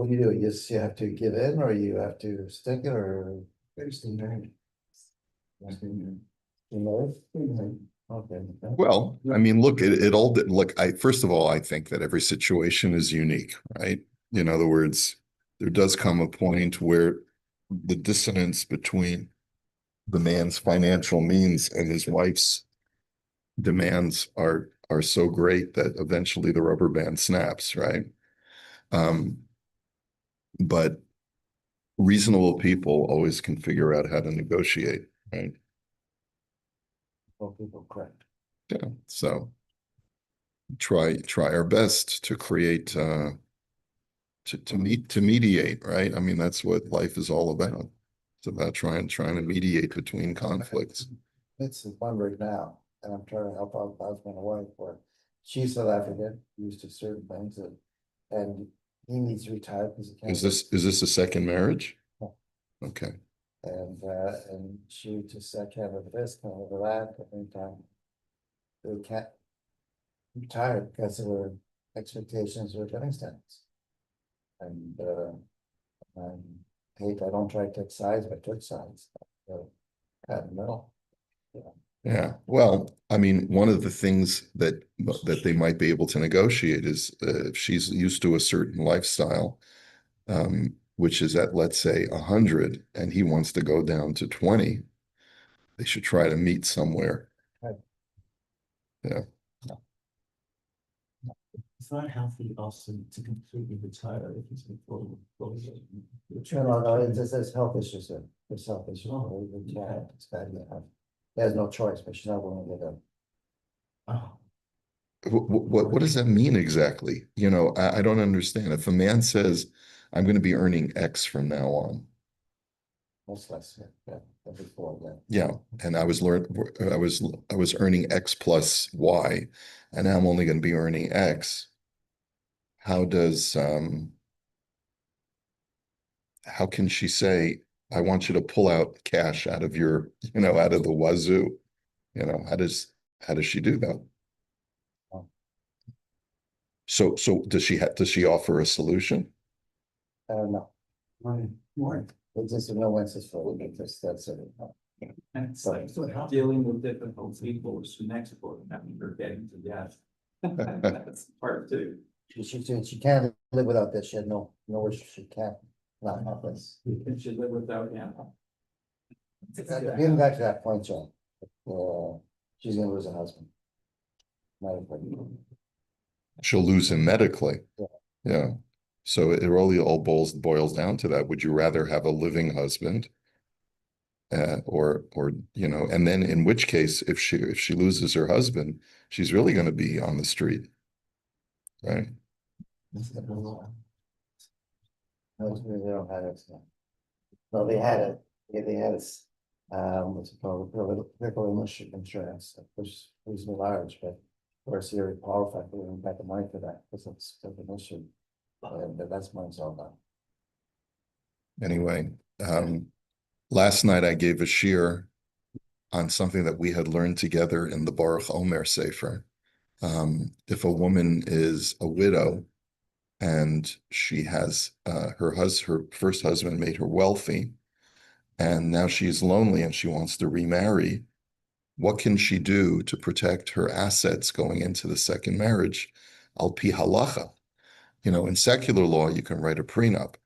what do? You have to give in or you have to stick it or? You know? Okay. Well, I mean, look, it all, look, first of all, I think that every situation is unique, right? In other words, there does come a point where the dissonance between the man's financial means and his wife's demands are so great that eventually the rubber band snaps, right? Um, but reasonable people always can figure out how to negotiate, right? Well, people correct. Yeah. So try our best to create to mediate, right? I mean, that's what life is all about. It's about trying to mediate between conflicts. It's the one right now, and I'm trying to help out husband and wife where she's South African, used to certain things and he needs to retire because he can't. Is this a second marriage? No. Okay. And she just can't live with this, can't live with that, at the same time. They can't retire because of their expectations or living standards. And I don't try to take sides, but I took sides. Cut in the middle. Yeah. Well, I mean, one of the things that they might be able to negotiate is if she's used to a certain lifestyle, which is at, let's say, 100, and he wants to go down to 20, they should try to meet somewhere. Right. Yeah. It's not healthy also to completely retire if he's been fully. No, there's health issues there. There's health issues. It's bad. He has no choice, but she's not willing to go. Oh, What does that mean exactly? You know, I don't understand. If a man says, I'm going to be earning X from now on, Most less, yeah, than before, yeah. yeah, and I was earning X plus Y, and now I'm only going to be earning X. How does how can she say, I want you to pull out cash out of your, out of the wazoo? How does she do that? Oh. So does she offer a solution? I don't know. more. It's just a no answers for it, that's it. And it's like dealing with difficult people is the next part, having her getting to death. That's part two. She can't live without this, she had no wish, she can't, not have this. And she live without him. Getting back to that point, John, she's gonna lose her husband. She'll lose him medically. Yeah. Yeah. So it really all boils down to that. Would you rather have a living husband? Or and then in which case, if she loses her husband, she's really going to be on the street, right? No, they don't have it. No, they had it. Yeah, they had it. What's it called? Critical illness insurance, which is large, but of course, you're qualified for even back the money for that because it's an issue. But that's what it's all about. Anyway, last night I gave a shiur on something that we had learned together in the Baruch Omer Sefer. If a woman is a widow and she has her first husband made her wealthy, and now she's lonely and she wants to remarry, what can she do to protect her assets going into the second marriage? Al pi halacha. In secular law, you can write a prenup,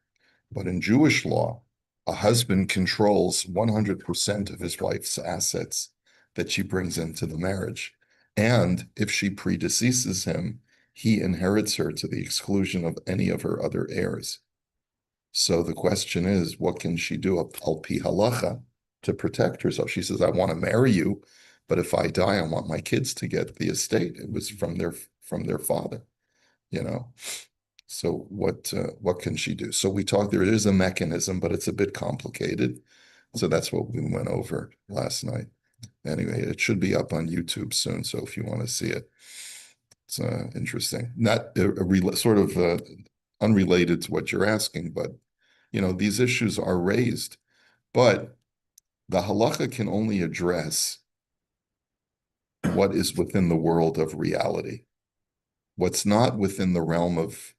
but in Jewish law, a husband controls 100% of his wife's assets that she brings into the marriage. And if she predeceases him, he inherits her to the exclusion of any of her other heirs. So the question is, what can she do al pi halacha to protect herself? She says, I want to marry you, but if I die, I want my kids to get the estate. It was from their father, So what can she do? So we talked, there is a mechanism, but it's a bit complicated. So that's what we went over last night. Anyway, it should be up on YouTube soon. So if you want to see it, it's interesting. Not sort of unrelated to what you're asking, but these issues are raised, but the halacha can only address what is within the world of reality. What's not within the realm of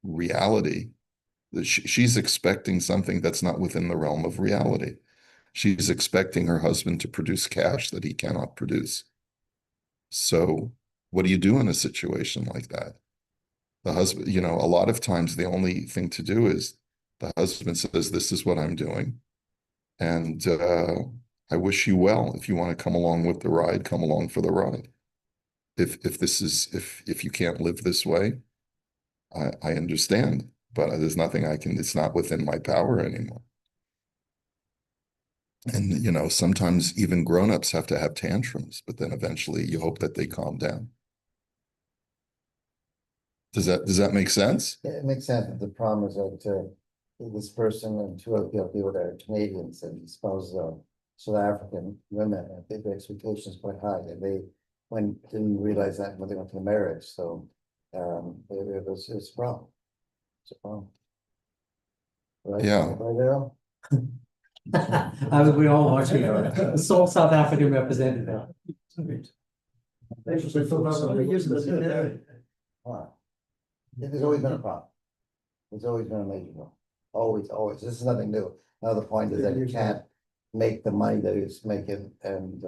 reality She's expecting something that's not within the realm of reality. She's expecting her husband to produce cash that he cannot produce. So what do you do in a situation like that? The husband, a lot of times the only thing to do is the husband says, this is what I'm doing. And I wish you well. If you want to come along with the ride, come along for the ride. If you can't live this way, I understand, but there's nothing it's not within my power anymore. And sometimes even grown-ups have to have tantrums, but then eventually you hope that they calm down. Does that make sense? Yeah, it makes sense. The problem is that this person and two other people that are Canadians and spouses of South African women, I think the expectation is quite high, and they didn't realize that when they went to the marriage. So it's a problem. It's a problem. Right? Yeah. Right, Errol? We all watching the sole South African representative. Wow. There's always been a problem. There's always been a major problem. Always, always. This is nothing new. Now the point is that you can't make the money that he's making, and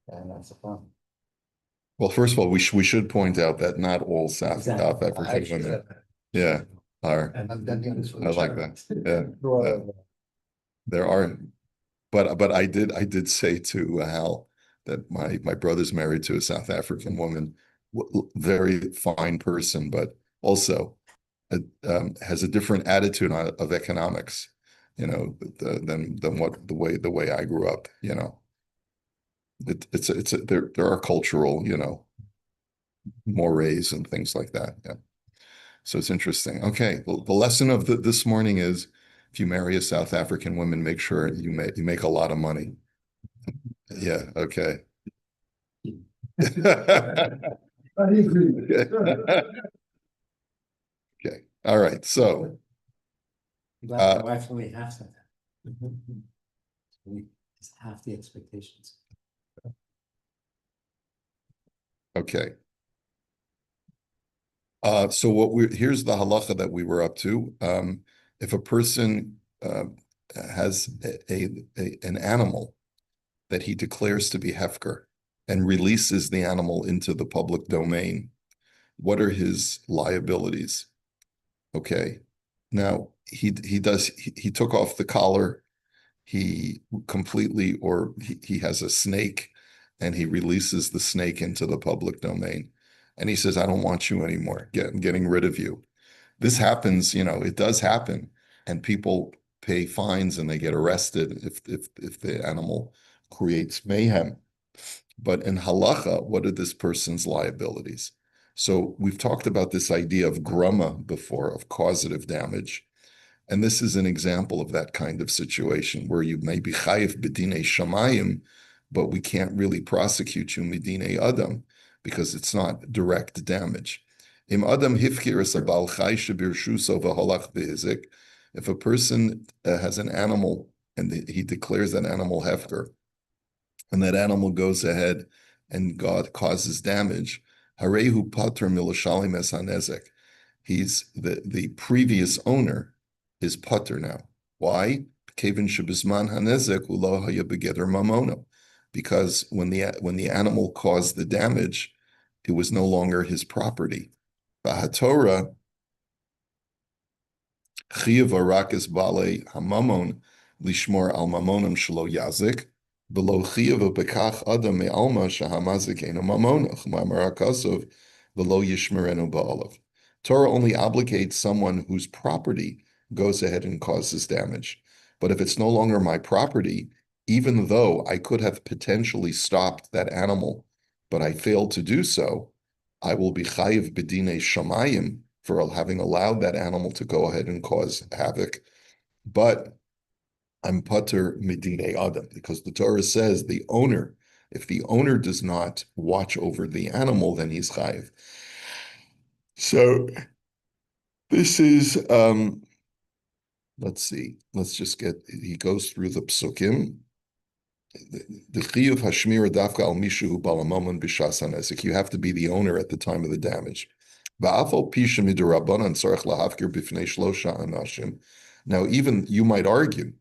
that's a problem. Well, first of all, we should point out that not all South Exactly. African women, yeah, are. I'm doing this for I the like charity. that. Yeah, there are, but I did say to Hal that my brother's married to a South African woman, very fine person, but also has a different attitude of economics, than what the way I grew up. There are cultural, mores and things like that. Yeah. So it's interesting. Okay. Well, the lesson of this morning is, if you marry a South African woman, make sure you make a lot of money. Yeah. Okay. Okay. All right. So Glad my wife only half said that. We just half the expectations. okay. So here's the halacha that we were up to. If a person has an animal that he declares to be hefker and releases the animal into the public domain, what are his liabilities? Okay. Now he took off the collar. He completely, or he has a snake and he releases the snake into the public domain. And he says, I don't want you anymore. I'm getting rid of you. This happens, it does happen. And people pay fines and they get arrested if the animal creates mayhem. But in halacha, what are this person's liabilities? So we've talked about this idea of grama before, of causative damage. And this is an example of that kind of situation where you may be chayiv b'dinei shamayim, but we can't really prosecute you midinei adam because it's not direct damage. Im adam hifkir es abal chay shebirshusov v'holach behizik. If a person has an animal and he declares that animal hefker, and that animal goes ahead and God causes damage, harehu pater milashalim es hanezek. He's the previous owner is pater now. Why? Because when the animal caused the damage, it was no longer his property. Torah chiyav arakis bale hamamon lishmor al mamonam shelo yazik below chiyav bekach adam me'alma shahamazik eno mamonach ma'marakasov below yishmerenu ba'alav. Torah only obligates someone whose property goes ahead and causes damage. But if it's no longer my property, even though I could have potentially stopped that animal, but I failed to do so, I will be chayiv b'dinei shamayim for having allowed that animal to go ahead and cause havoc. But I'm pater midinei adam, because the Torah says if the owner does not watch over the animal, then he's chayiv. So this is, let's see, he goes through the psukim. The chiyuv hashmira dafka al mishu balamamon b'shas hanesek. You have to be the owner at the time of the damage. Now, even you might argue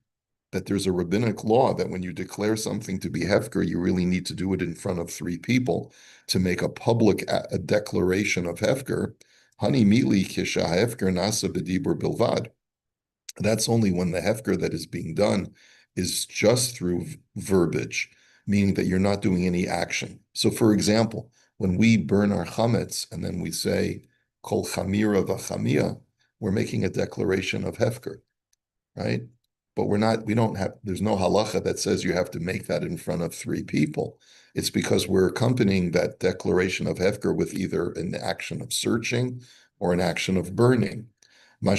that there's a rabbinic law that when you declare something to be hefker, you really need to do it in front of 3 people to make a public a declaration of hefker. Hani mili kisha hefker nasa b'dibur bilvad. That's only when the hefker that is being done is just through verbiage, meaning that you're not doing any action. So, for example, when we burn our chametz and then we say kol chamira v'chamia, we're making a declaration of hefker, right? But we don't have, there's no halacha that says you have to make that in front of 3 people. It's because we're accompanying that declaration of hefker with either an action of searching or an action of burning. So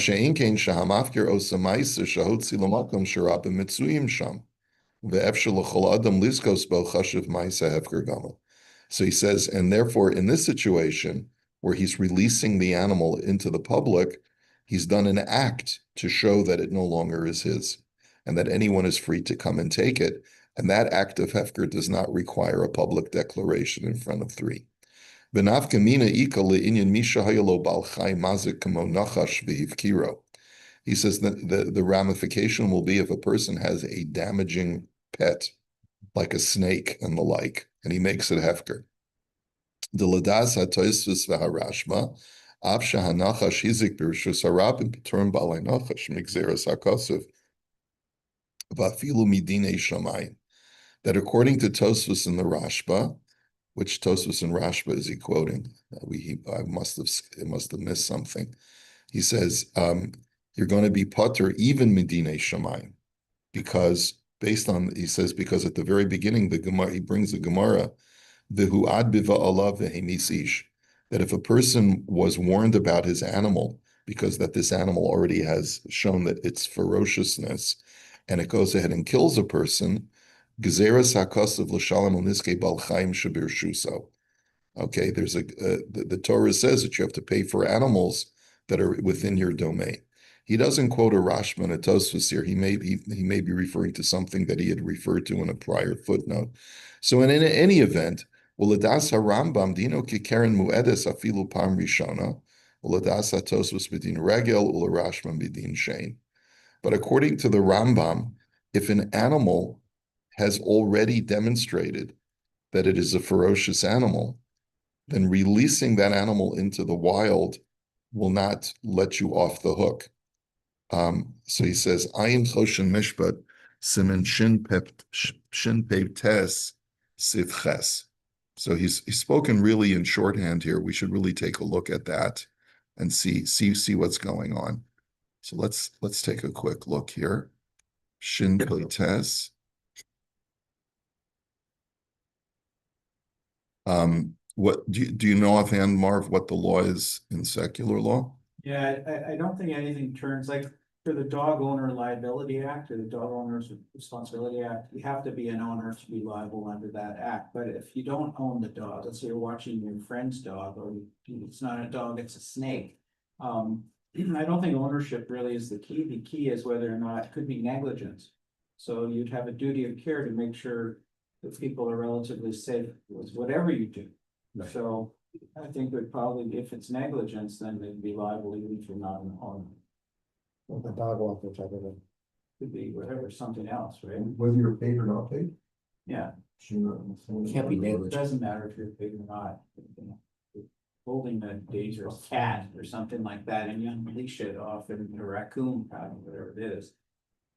he says, and therefore in this situation where he's releasing the animal into the public, he's done an act to show that it no longer is his and that anyone is free to come and take it. And that act of hefker does not require a public declaration in front of 3. He says that the ramification will be if a person has a damaging pet, like a snake and the like, and he makes it hefker. The ladas hatoisvis v'harashma, av shehanachash hizik b'rishus harabim b'term b'alei nachash migzeres hakosov v'afilu midinei shamayim. That according to Tosfos and the Rashba, which Tosfos and Rashba is he quoting? I must have missed something. He says you're going to be pater even midinei shamayim, because because at the very beginning the Gemara, he brings the Gemara v'hu ad biva alav v'hemisish, that if a person was warned about his animal because that this animal already has shown that its ferociousness, and it goes ahead and kills a person. Gezeras hakosav l'shalom l'niskei bal chaim shabir shuso. Okay, there's the Torah says that you have to pay for animals that are within your domain. He doesn't quote a Rashba and a Tosfos here. He may be referring to something that he had referred to in a prior footnote. So in any event, Uladas harambam dino kikeren muedes afilu pam rishona, Uladas hatosvos b'din regel ularashman b'din shein. But according to the Rambam, if an animal has already demonstrated that it is a ferocious animal, then releasing that animal into the wild will not let you off the hook. So he says, Ayin Choshen Mishpat, Simen Shin Pei Tes Siv Ches. So he's spoken really in shorthand here. We should really take a look at that and see what's going on. So let's take a quick look here. Shin Pei Tes. What do you know offhand, Marv, what the law is in secular law? Yeah, I don't think anything turns, like for the Dog Owner Liability Act or the Dog Owners Responsibility Act, you have to be an owner to be liable under that act. But if you don't own the dog, let's say you're watching your friend's dog, or it's not a dog, it's a snake. I don't think ownership really is the key. The key is whether or not it could be negligence. So you'd have a duty of care to make sure that people are relatively safe with whatever you do. Right. So I think would probably, if it's negligence, then they'd be liable even if you're not an owner. Well, the dog walker type of thing. Could be whatever, something else, right? Whether you're paid or not paid? Yeah, Can't be it negligent. doesn't matter if you're big or not. Holding a dangerous cat or something like that and you unleash it off in a raccoon, whatever it is.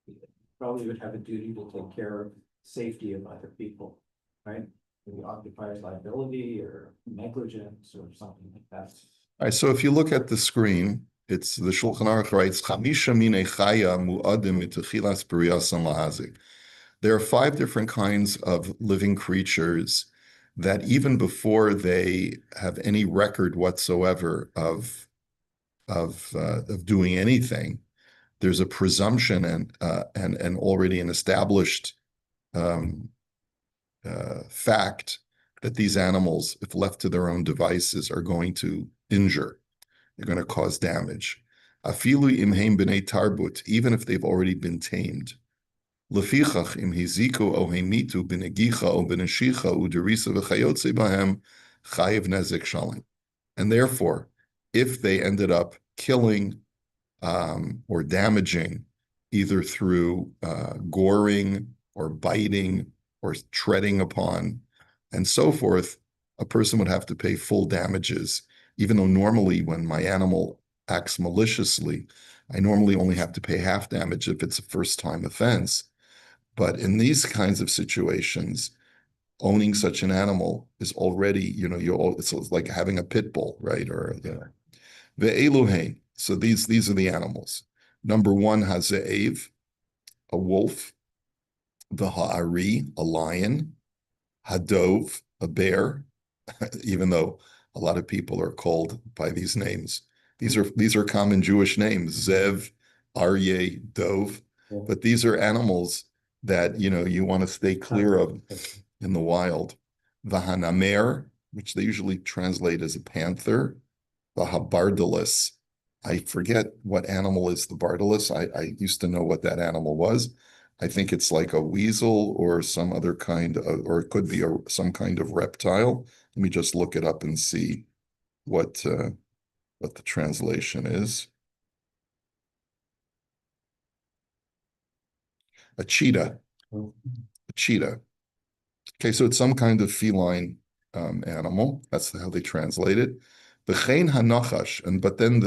You probably would have a duty to take care of safety of other people, right? Maybe occupier's liability or negligence or something like that. All right, so if you look at the screen, it's the Shulchan Aruch writes, Chamisha minei chaya mu'adim mitechilas b'riyasan lahazik. There are 5 different kinds of living creatures that even before they have any record whatsoever of doing anything, there's a presumption and already an established fact that these animals, if left to their own devices, are going to injure. They're going to cause damage. Afilu imheim b'nei tarbut, even if they've already been tamed. Lefichach im hiziku o heimitu b'negicha o b'neshicha u'derisa v'chayotze b'hem chayiv nezek shalim. And therefore, if they ended up killing or damaging, either through goring or biting or treading upon and so forth, a person would have to pay full damages, even though normally when my animal acts maliciously, I normally only have to pay half damage if it's a first-time offense. But in these kinds of situations, owning such an animal is already, it's like having a pit bull, right? Or the Eluhain. So these are the animals. Number one, Haze'ev, a wolf. The Ha'ari, a lion. Hadov, a bear, even though a lot of people are called by these names. These are common Jewish names, Zev, Aryeh, Dov, but these are animals that you want to stay clear of in the wild. The Hanamer, which they usually translate as a panther. The Habardalis. I forget what animal is the Bardalis. I used to know what that animal was. I think it's like a weasel or some other kind of, or it could be some kind of reptile. Let me just look it up and see what the translation is. A cheetah. A cheetah. Okay, so it's some kind of feline animal. That's how they translate it. V'chein hanachash, but then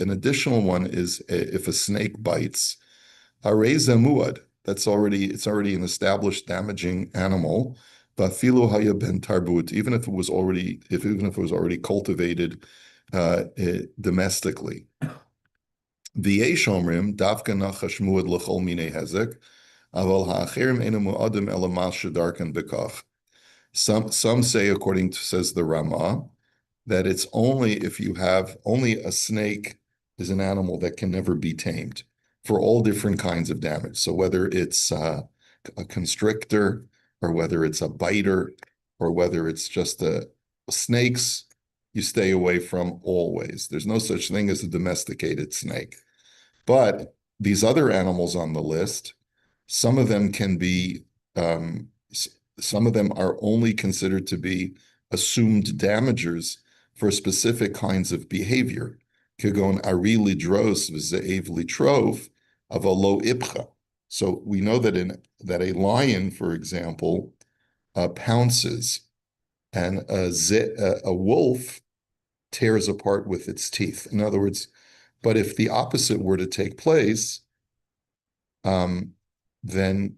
an additional one is if a snake bites, harei muad. It's already an established damaging animal. Vafilu haya ben tarbut, even if it was already cultivated domestically. V'yesh omrim davka nachash muad l'chol minei hezek, aval ha'acherim enu muadim elamas shedarkan bekach. Some say, says the Ramah, that it's only if you have only a snake is an animal that can never be tamed for all different kinds of damage. So whether it's a constrictor or whether it's a biter or whether it's just snakes, you stay away from always. There's no such thing as a domesticated snake. But these other animals on the list, some of them can be some of them are only considered to be assumed damagers for specific kinds of behavior. Kagon ari lidros v'ze'ev litrov avalo ipcha. So we know that a lion, for example, pounces, and a wolf tears apart with its teeth. In other words, but if the opposite were to take place, then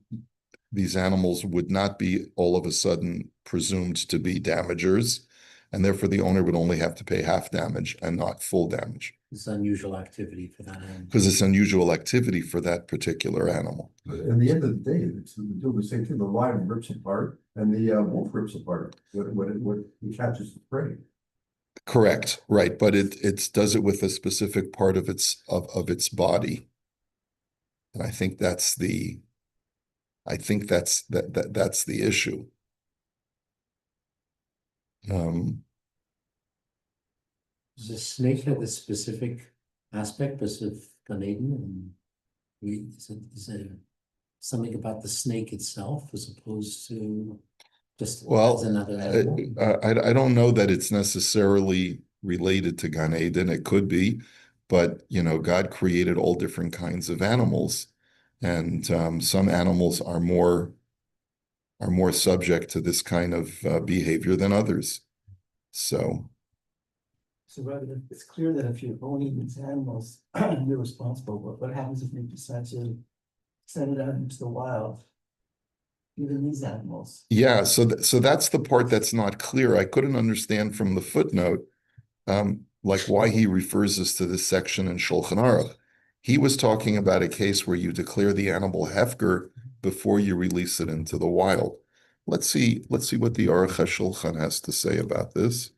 these animals would not be all of a sudden presumed to be damagers, and therefore the owner would only have to pay half damage and not full damage. It's unusual activity for that animal. Because it's unusual activity for that particular animal. At the end of the day, it's do the same thing. The lion rips apart and the wolf rips apart what he catches the prey. Correct, right, but it does it with a specific part of its body, and I think that's the issue. Does the snake have a specific aspect of Gan Eden? And is it something about the snake itself as opposed to just as another animal? I don't know that it's necessarily related to Gan Eden. It could be, but God created all different kinds of animals, and some animals are more subject to this kind of behavior than others. So rather, it's clear that if you're owning these animals, you're responsible. But what happens if you decide to send it out into the wild? Even these animals. Yeah, so that's the part that's not clear. I couldn't understand from the footnote, like why he refers us to this section in Shulchan Aruch. He was talking about a case where you declare the animal hefker before you release it into the wild. Let's see what the Aruch HaShulchan has to say about this.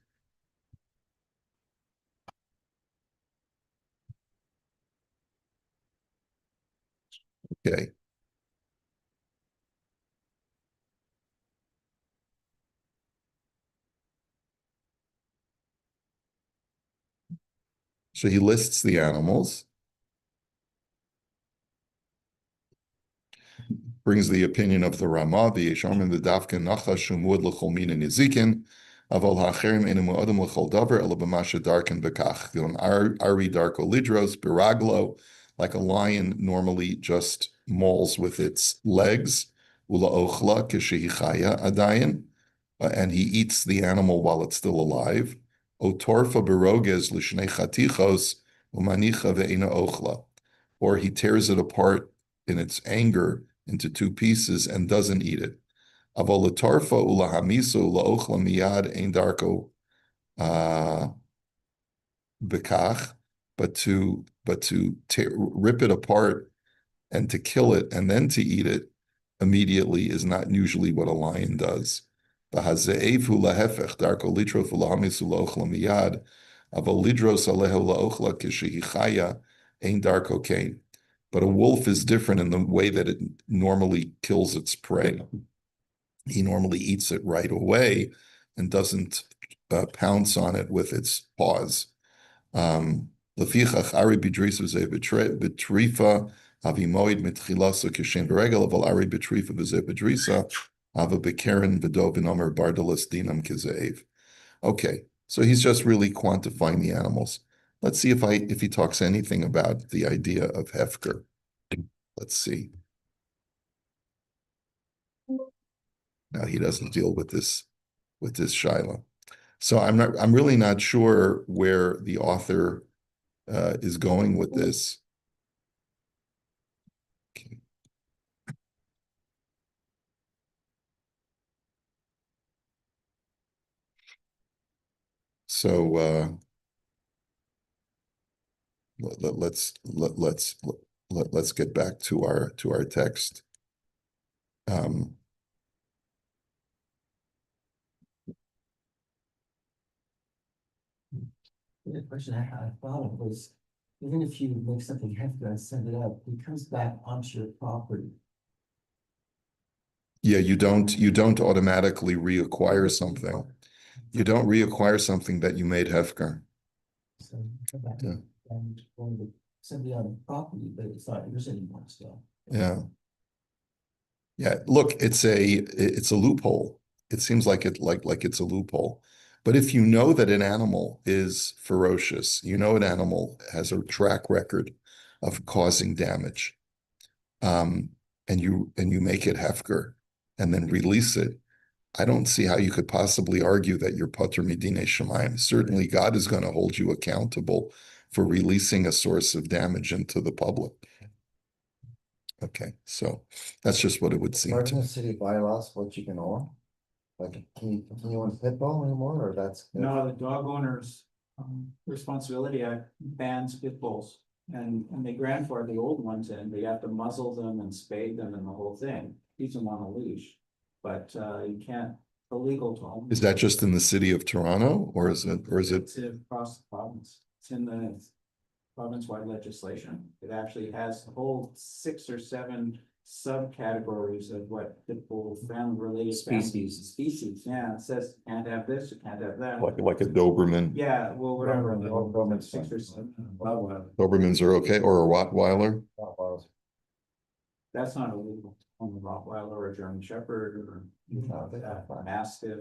Okay. So he lists the animals, brings the opinion of the Ramah, the Yesharman, the Dafka, Nachash, Shumud, L'chol Min, and Yezikin, Avol ha'acherim einu mu'adam l'chol davar ela b'masha darken b'kach. Ari darko lidros biraglo, like a lion normally just mauls with its legs. Ula ochla kishehi chaya adayin, and he eats the animal while it's still alive. Otorfa beroges l'shnei chatichos umanicha ve'ena ochla, or he tears it apart in its anger into two pieces and doesn't eat it. Aval l'tarfa ulahamiso ula'ochla miyad ein darko bekach, but to rip it apart and to kill it and then to eat it immediately is not usually what a lion does. But a wolf is different in the way that it normally kills its prey. He normally eats it right away and doesn't pounce on it with its paws. Lefichach ari bidrisa ze betrifa avimoid mitchilasa kishen beregel aval ari betrifa v'ze bedrisa ava bekeren v'dov v'nomer bardalas dinam kizev. Okay, so he's just really quantifying the animals. Let's see if he talks anything about the idea of hefker. Let's see. No, he doesn't deal with this shaila. So I'm really not sure where the author is going with this. Okay. So let's get back to our text. The question I thought of was, even if you make something hefty and send it out, it comes back onto your property. Yeah, you don't automatically reacquire something. You don't reacquire something that you made hefker. So you come back Yeah. and going to somebody on the property, but it's not yours anymore, so. Yeah. Yeah, look, it's a loophole. It seems like it's a loophole. But if you know that an animal is ferocious, you know an animal has a track record of causing damage, and you make it hefker and then release it, I don't see how you could possibly argue that you're pater midinei shamayim. Certainly, God is going to hold you accountable for releasing a source of damage into the public. Okay, so that's just what it would seem Part to of me. the city bylaws, what you can own? Like, can you own a pit bull anymore, or that's? No, the dog owners responsibility act bans pit bulls. And they grandfather the old ones in, they have to muzzle them and spade them and the whole thing, keeps them on a leash. But you can't, illegal to own. Is that just in the city of Toronto, or is it? It's across the province. It's in the province-wide legislation. It actually has the whole 6 or 7 subcategories of what pit bull family-related Species. Species, yeah. It says you can't have this, you can't have that. Like a Doberman? Yeah, well, whatever. Doberman's 6 or 7. Dobermans are okay, or a Rottweiler? That's not illegal on the Rottweiler or a German Shepherd or Mastiff.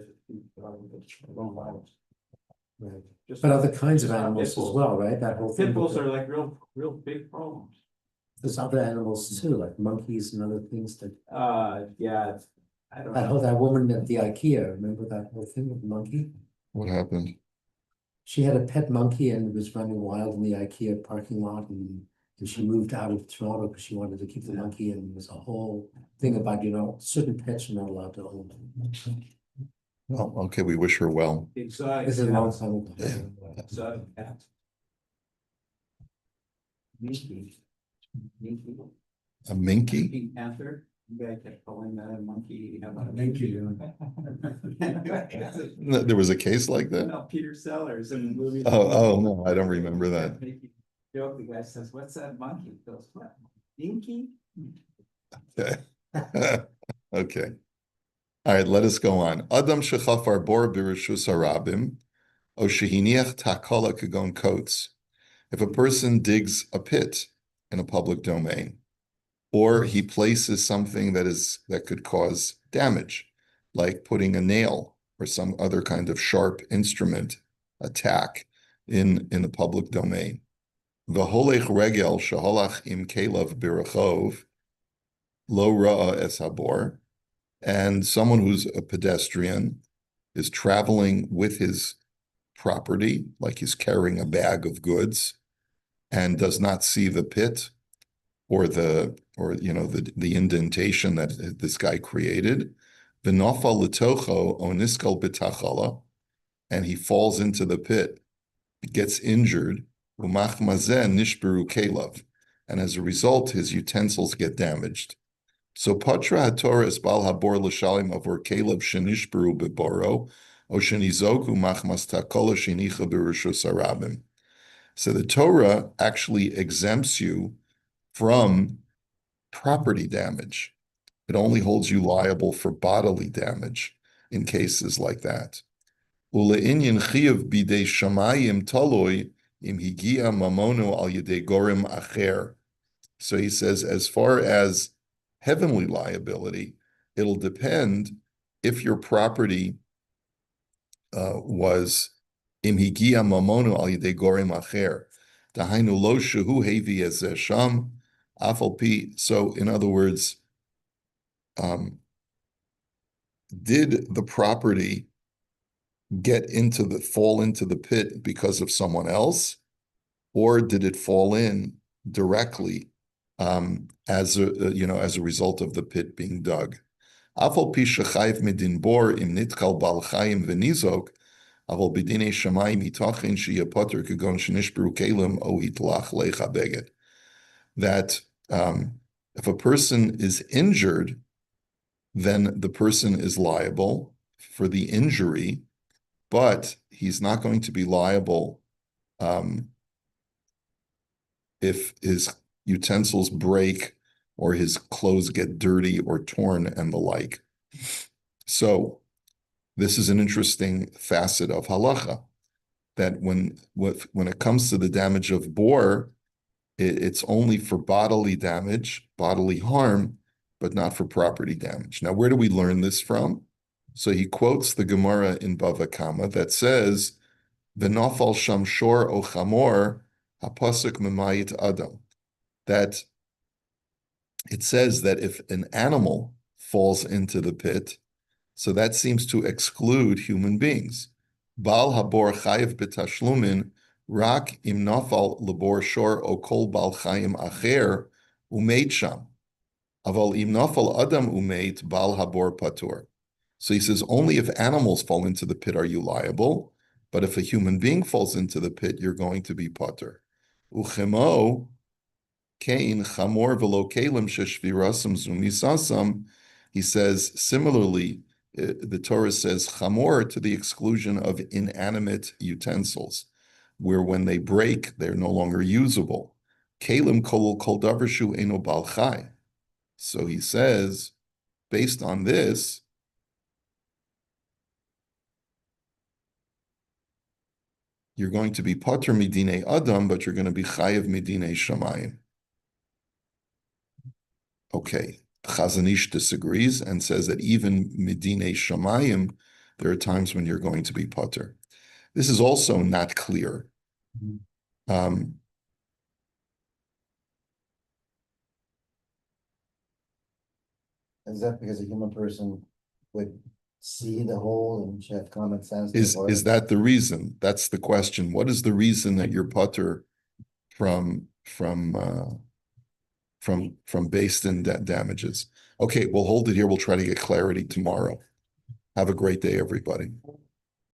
Right. Just- But other kinds of just not animals pit as bulls. well, right? That whole thing. Pit bulls are like real big problems. There's other animals too, like monkeys and other things that, Yeah, I don't that know. that woman at the IKEA, remember that whole thing with the monkey? What happened? She had a pet monkey and it was running wild in the IKEA parking lot, and she moved out of Toronto because she wanted to keep the monkey, and there was a whole thing about, certain pets are not allowed to own. Well, okay, we wish her well. Exotic. This is a long cats. time ago. Yeah. Exotic cats. Minky. Minky. A minky? Pink Panther. You guys kept calling that a monkey. How about a Minky. There was a case like that? No, Peter Sellers in the movie. Oh, no, I don't remember that. Joke, the guy says, "What's that monkey?" He goes, "What? Minky?" Okay. Okay. All right, let us go on. Adam shechafar bor b'rishus harabim, o shehiniach takala kagon coats. If a person digs a pit in a public domain, or he places something that could cause damage, like putting a nail or some other kind of sharp instrument attack in the public domain. V'holech regel sheholach im kelev birachov lo ra'a es habor, and someone who's a pedestrian is traveling with his property, like he's carrying a bag of goods, and does not see the pit or the indentation that this guy created. V'nofal letocho oniskal b'tachala, and he falls into the pit, gets injured. Umach mazen nishberu kelav, and as a result, his utensils get damaged. So patra haTorah es bal habor l'shalim avor kelav shenishberu beboro o shenizoku machmas takola shenicha b'rishus harabim. So the Torah actually exempts you from property damage. It only holds you liable for bodily damage in cases like that. Ule'inyan chiyav bidei shamayim taloi im higia mamono al yedei gorim acher. So he says, as far as heavenly liability, it'll depend if your property was im higia mamono al yedei gorim acher. Dahainu lo shehu hevi ez sham afal pi. So in other words, did the property fall into the pit because of someone else, or did it fall in directly as a result of the pit being dug? Afal pi shechayv midin bor im nitkal bal chayim v'nizok, aval b'dinei shamayim yitachin sheyapoter kagon shenishberu kelim o hitlach lecha beged. That if a person is injured, then the person is liable for the injury, but he's not going to be liable if his utensils break or his clothes get dirty or torn and the like. So this is an interesting facet of halacha, that when it comes to the damage of bor, it's only for bodily damage, bodily harm, but not for property damage. Now, where do we learn this from? So he quotes the Gemara in Bava Kama that says, "V'nafal sham shor o chamor hapasuk memayit adam." That it says that if an animal falls into the pit, so that seems to exclude human beings. Bal habor chayiv b'tashlumin rak im nafal labor shor o kol bal chayim acher umeit sham. Aval im nafal adam umeit bal habor patur. So he says, only if animals fall into the pit are you liable, but if a human being falls into the pit, you're going to be patur. Uchemo kain chamor velo kelim sheshvirasam zumisasam. He says, similarly, the Torah says chamor to the exclusion of inanimate utensils, where when they break, they're no longer usable. Kelim kol davershu eno bal chai. So he says, based on this, you're going to be pater midinei adam, but you're going to be chayev midinei shamayim. Okay, Chazon Ish disagrees and says that even midinei shamayim, there are times when you're going to be pater. This is also not clear. Is that because a human person would see the hole and should have common sense? Is that the reason? That's the question. What is the reason that you're pater from based in damages? Okay, we'll hold it here. We'll try to get clarity tomorrow. Have a great day, everybody.